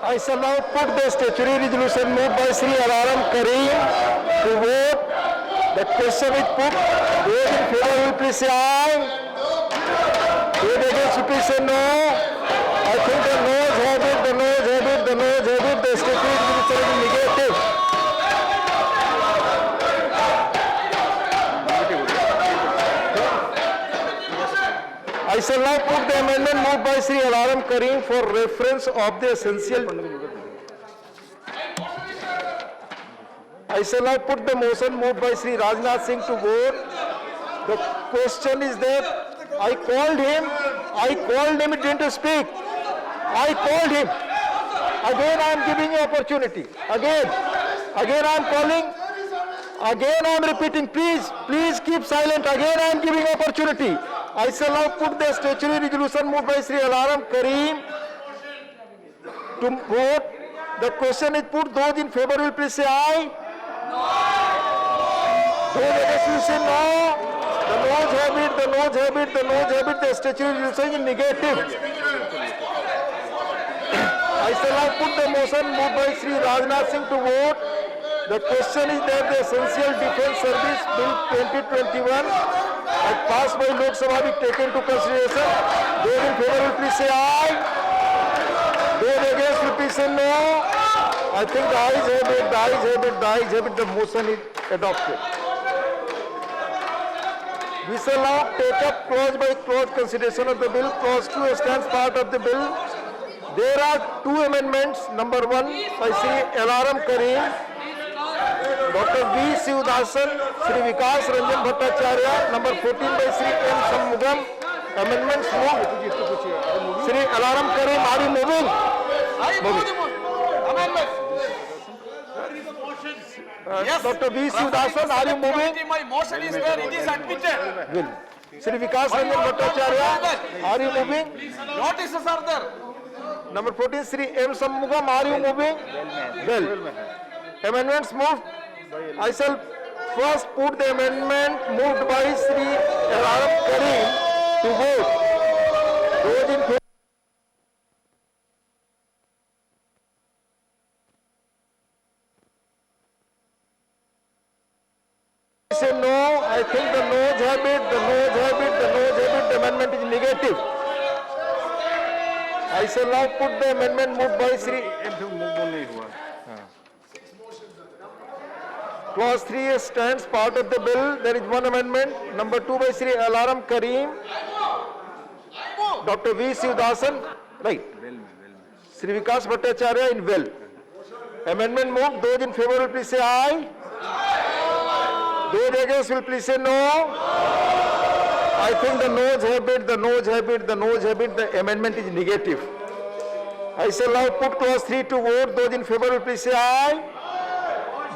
I shall now put the statutory resolution moved by Sri Alaram Karim to vote. The question is put. Those in favor will please say aye. Those against will please say no. I think the noes have it, the noes have it, the noes have it. The statutory resolution is negative. I shall now put the amendment moved by Sri Alaram Karim for reference of the essential. I shall now put the motion moved by Sri Rajnath Singh to vote. The question is that I called him, he didn't speak. I called him. Again I am giving you opportunity. Again I am calling. Again I am repeating. Please keep silent. Again I am giving opportunity. I shall now put the statutory resolution moved by Sri Alaram Karim to vote. The question is put. Those in favor will please say aye. Those against will say no. The noes have it, the noes have it, the noes have it. The statutory resolution is negative. I shall now put the motion moved by Sri Rajnath Singh to vote. The question is that the Essential Defence Service Bill 2021 as passed by Lok Sabha be taken into consideration. Those in favor will please say aye. Those against will please say no. I think the ayes have it, the ayes have it, the ayes have it. The motion is adopted. We shall now take up clause by clause consideration of the bill. Clause 2 stands part of the bill. There are two amendments. Number 1 by Sri Alaram Karim, Dr. V. Sivadasan, Sri Vikas Ranjan Bhattacharya. Number 14 by Sri M. Shanmugam. Amendments moved. Sri Alaram Karim, are you moving? Yes. Dr. V. Sivadasan, are you moving? My motion is where it is admitted. Will. Sri Vikas Ranjan Bhattacharya, are you moving? Notices are there. Number 14, Sri M. Shanmugam, are you moving? Well. Amendments moved. I shall first put the amendment moved by Sri Alaram Karim to vote. Those in favor. Say no. I think the noes have it, the noes have it, the noes have it. The amendment is negative. I shall now put the amendment moved by Sri. Clause 3 stands part of the bill. There is one amendment. Number 2 by Sri Alaram Karim, Dr. V. Sivadasan, right. Sri Vikas Bhattacharya in well. Amendment moved. Those in favor will please say aye. Those against will please say no. I think the noes have it, the noes have it, the noes have it. The amendment is negative. I shall now put clause 3 to vote. Those in favor will please say aye.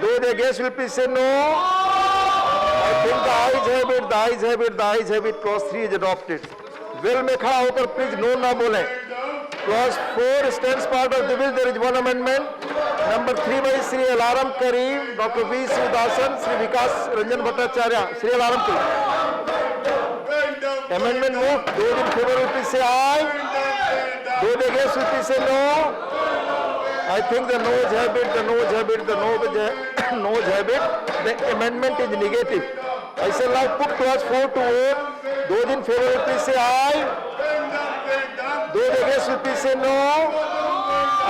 Those against will please say no. I think the ayes have it, the ayes have it, the ayes have it. Clause 3 is adopted. Well में खड़ा होकर please no ना बोलें. Clause 4 stands part of the bill. There is one amendment. Number 3 by Sri Alaram Karim, Dr. V. Sivadasan, Sri Vikas Ranjan Bhattacharya. Sri Alaram Karim. Amendment moved. Those in favor will please say aye. Those against will please say no. I think the noes have it, the noes have it, the noes have it. The amendment is negative. I shall now put clause 4 to vote. Those in favor will please say aye. Those against will please say no.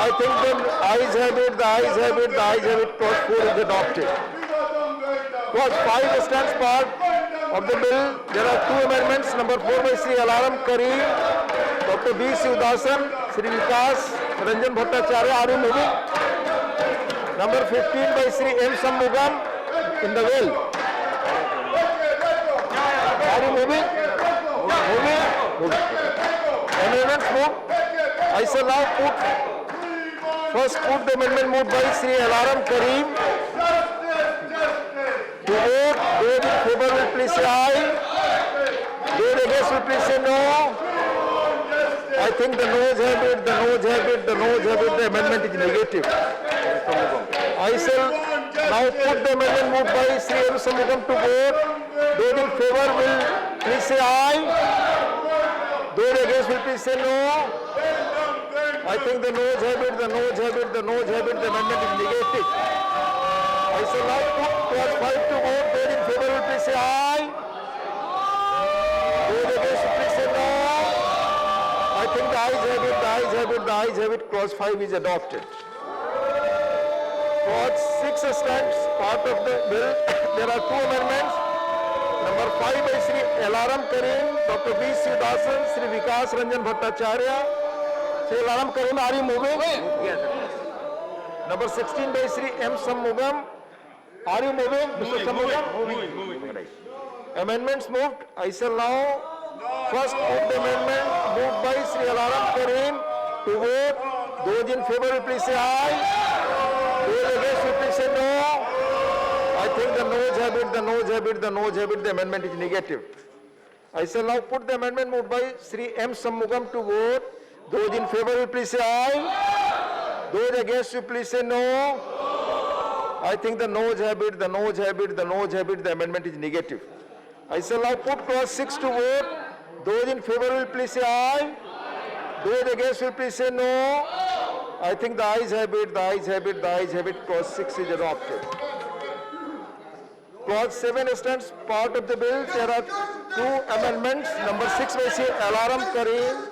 I think the ayes have it, the ayes have it, the ayes have it. Clause 4 is adopted. Clause 5 stands part of the bill. There are two amendments. Number 4 by Sri Alaram Karim, Dr. V. Sivadasan, Sri Vikas Ranjan Bhattacharya, are you moving? Number 15 by Sri M. Shanmugam in the well. Are you moving? Moving? Amendments moved. I shall now first put the amendment moved by Sri Alaram Karim to vote. Those in favor will please say aye. Those against will please say no. I think the noes have it, the noes have it, the noes have it. The amendment is negative. I shall now put the amendment moved by Sri M. Shanmugam to vote. Those in favor will please say aye. Those against will please say no. I think the noes have it, the noes have it. shall now put clause 5 to vote. Those in favor will please say aye. Those against will please say no. I think the ayes have it, the ayes have it, the ayes have it. Clause 5 is adopted. Clause 6 stands part of the bill. There are two amendments. Number 5 by Sri Elaram Karim, Dr. B. Sivasan, Sri Vikas Ranjan Bhattacharya. Sri Elaram Karim, are you moving? Yes. Number 16 by Sri M. Sammugam. Are you moving, Mr. Sammugam? Moving. Right. Amendments moved. I shall now first put the amendment moved by Sri Elaram Karim to vote. Those in favor will please say aye. Those against will please say no. I think the noes have it, the noes have it, the noes have it. The amendment is negative. I shall now put the amendment moved by Sri M. Sammugam to vote. Those in favor will please say aye. Those against will please say no. I think the noes have it, the noes have it, the noes have it. The amendment is negative. I shall now put clause 6 to vote. Those in favor will please say aye. Those against will please say no. I think the ayes have it, the ayes have it, the ayes have it. Clause 6 is adopted. Clause 7 stands part of the bill. There are two amendments. Number 6 by Sri Elaram Karim,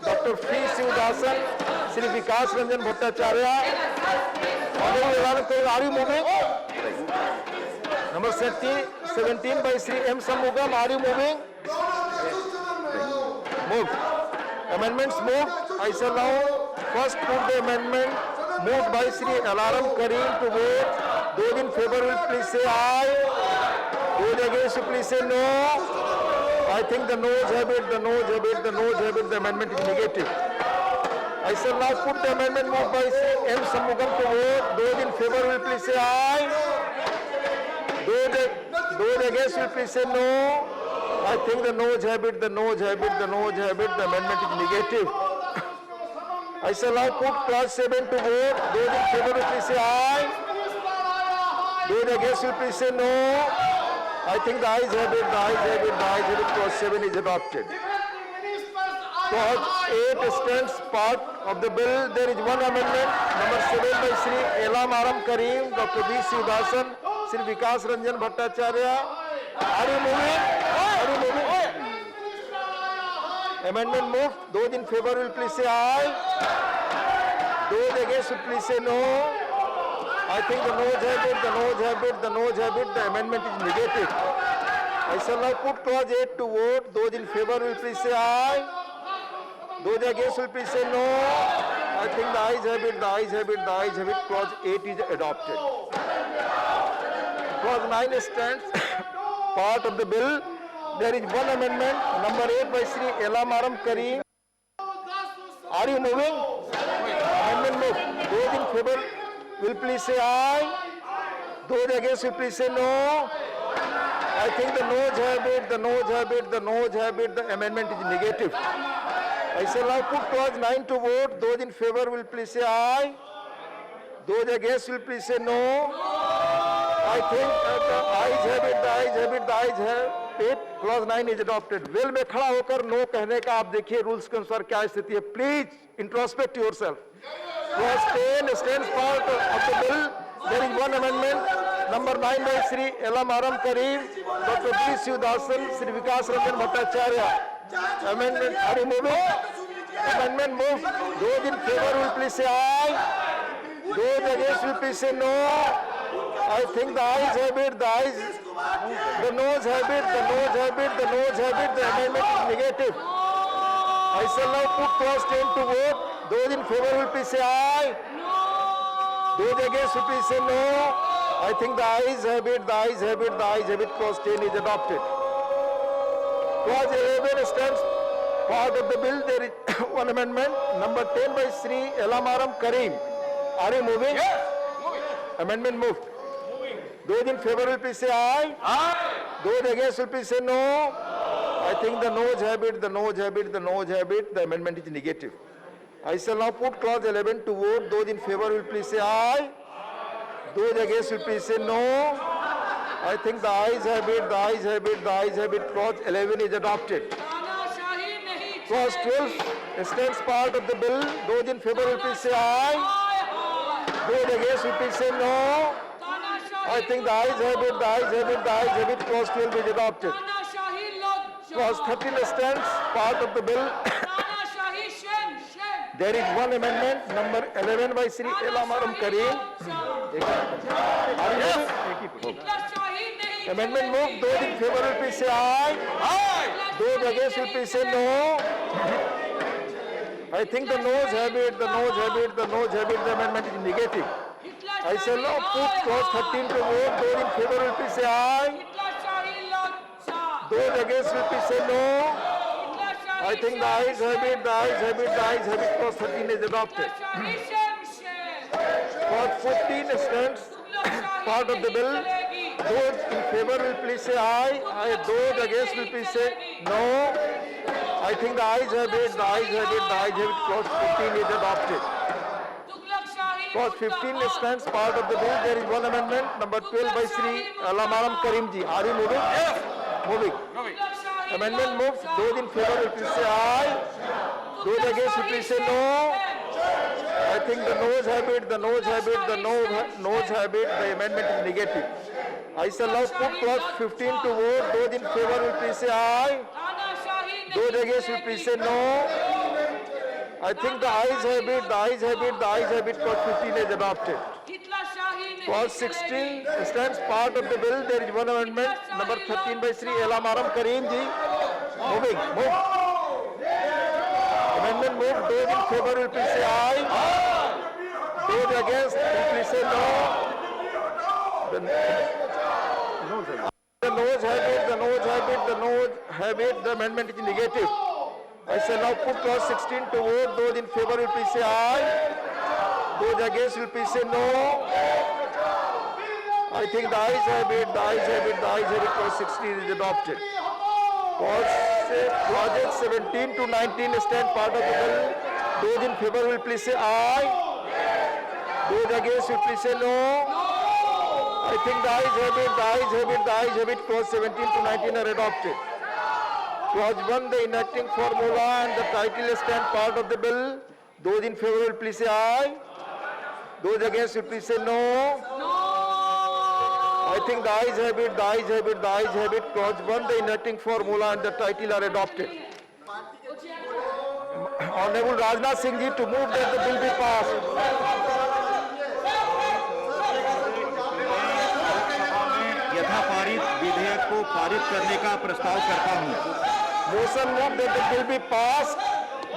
Dr. P. Sivasan, Sri Vikas Ranjan Bhattacharya. Honorable Elaram Karim, are you moving? Number 17 by Sri M. Sammugam, are you moving? Moved. Amendments moved. I shall now first put the amendment moved by Sri Elaram Karim to vote. Those in favor will please say aye. Those against will please say no. I think the noes have it, the noes have it, the noes have it. The amendment is negative. I shall now put the amendment moved by Sri M. Sammugam to vote. Those in favor will please say aye. Those against will please say no. I think the noes have it, the noes have it, the noes have it. The amendment is negative. I shall now put clause 7 to vote. Those in favor will please say aye. Those against will please say no. I think the ayes have it, the ayes have it, the ayes have it. Clause 7 is adopted. Clause 8 stands part of the bill. There is one amendment. Number 7 by Sri Elaram Karim, Dr. B. Sivasan, Sri Vikas Ranjan Bhattacharya. Are you moving? Are you moving? Amendment moved. Those in favor will please say aye. Those against will please say no. I think the noes have it, the noes have it, the noes have it. The amendment is negative. I shall now put clause 8 to vote. Those in favor will please say aye. Those against will please say no. I think the ayes have it, the ayes have it, the ayes have it. Clause 8 is adopted. Clause 9 stands part of the bill. There is one amendment, number 8 by Sri Elaram Karim. Are you moving? Amendment moved. Those in favor will please say aye. Those against will please say no. I think the noes have it, the noes have it, the noes have it. The amendment is negative. I shall now put clause 9 to vote. Those in favor will please say aye. Those against will please say no. I think the ayes have it, the ayes have it, the ayes have it. Clause 9 is adopted. Well में खड़ा होकर no कहने का आप देखिए rules के अनुसार क्या स्थिति है. Please introspect yourself. Clause 10 stands part of the bill. There is one amendment. Number 9 by Sri Elaram Karim, Dr. B. Sivasan, Sri Vikas Ranjan Bhattacharya. Amendment, are you moving? Amendment moved. Those in favor will please say aye. Those against will please say no. I think the ayes have it, the ayes, the noes have it, the noes have it, the noes have it. The amendment is negative. I shall now put clause 10 to vote. Those in favor will please say aye. Those against will please say no. I think the ayes have it, the ayes have it, the ayes have it. Clause 10 is adopted. Clause 11 stands part of the bill. There is one amendment, number 10 by Sri Elaram Karim. Are you moving? Yes. Moving. Amendment moved. Those in favor will please say aye. Aye. Those against will please say no. I think the noes have it, the noes have it, the noes have it. The amendment is negative. I shall now put clause 11 to vote. Those in favor will please say aye. Those against will please say no. I think the ayes have it, the ayes have it, the ayes have it. Clause 11 is adopted. Clause 12 stands part of the bill. Those in favor will please say aye. Those against will please say no. I think the ayes have it, the ayes have it, the ayes have it. Clause 12 is adopted. तानाशाही लोग Clause 13 stands part of the bill. तानाशाही Shem There is one amendment, number 11 by Sri Elamaram Karim. हिटलरशाही नहीं Amendment moved. Those in favor will please say aye. Aye. Those against will please say no. I think the noes have it, the noes have it, the noes have it. The amendment is negative. I shall now put clause 13 to vote. Those in favor will please say aye. हिटलरशाही लोग Those against will please say no. I think the ayes have it, the ayes have it, the ayes have it. Clause 13 is adopted. हिटलरशाही shame shame Clause 14 stands part of the bill. Those in favor will please say aye. Those against will please say no. I think the ayes have it, the ayes have it, the ayes have it. Clause 15 is adopted. तुगलकशाही Clause 15 stands part of the bill. There is one amendment, number 12 by Sri Elamaram Karim ji. Are you moving? Yes. Moving. Moving. Amendment moved. Those in favor will please say aye. Those against will please say no. I think the noes have it, the noes have it, the noes have it. The amendment is negative. I shall now put clause 15 to vote. Those in favor will please say aye. तानाशाही Those नहीं against will please say no. I think the ayes have it, the ayes have it, the ayes have it. Clause 15 is adopted. हिटलरशाही नहीं Clause 16 stands part of the bill. There is one amendment, number 13 by Sri Elamaram Karim ji. Moving, move. Amendment moved. Those in favor will please say aye. Those against will please say no. The noes have it, the noes have it, the noes have it. The amendment is negative. I shall now put clause 16 to vote. Those in favor will please say aye. Those against will please say no. I think the ayes have it, the ayes have it, the ayes have it. Clause 16 is adopted. Clauses 17 to 19 stand part of the bill. Those in favor will please say aye. Those against will please say no. I think the ayes have it, the ayes have it, the ayes have it. Clause 17 to 19 are adopted. Clause 1, the enacting formula and the title stand part of the bill. Those in favor will please say aye. Those against will please say no. I think the ayes have it, the ayes have it, the ayes have it. Clause 1, the enacting formula and the title are adopted. Honorable Rajnath Singh ji to move that the bill be passed. यथापारित विधेयक को पारित करने का प्रस्ताव करता हूं। Motion moved that the bill be passed.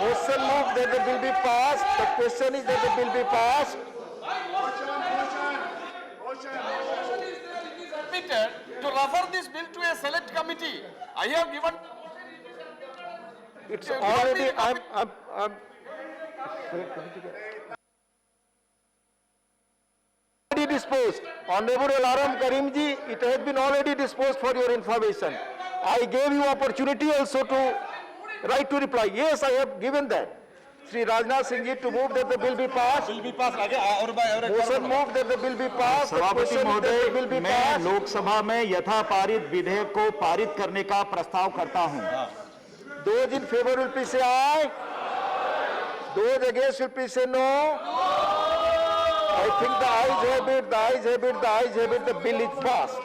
Motion moved that the bill be passed. The question is that the bill be passed. Submitted to refer this bill to a select committee. I have given. It's already, I'm already disposed. Honorable Elaram Karim ji, it has been already disposed for your information. I gave you opportunity also to right to reply. Yes, I have given that. Sri Rajnath Singh ji to move that the bill be passed. Bill भी पास आगे और Motion moved that the bill be passed. The सभापति question is that the bill महोदय, be मैं passed. Lok Sabha में यथापारित विधेयक को पारित करने का प्रस्ताव करता हूं। Those in favor will please say aye. Those against will please say no. I think the ayes have it, the ayes have it, the ayes have it. The bill is passed.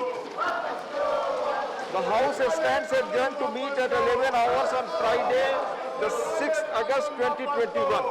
The House stands adjourned to meet at 11 hours on Friday, the 6th August 2021.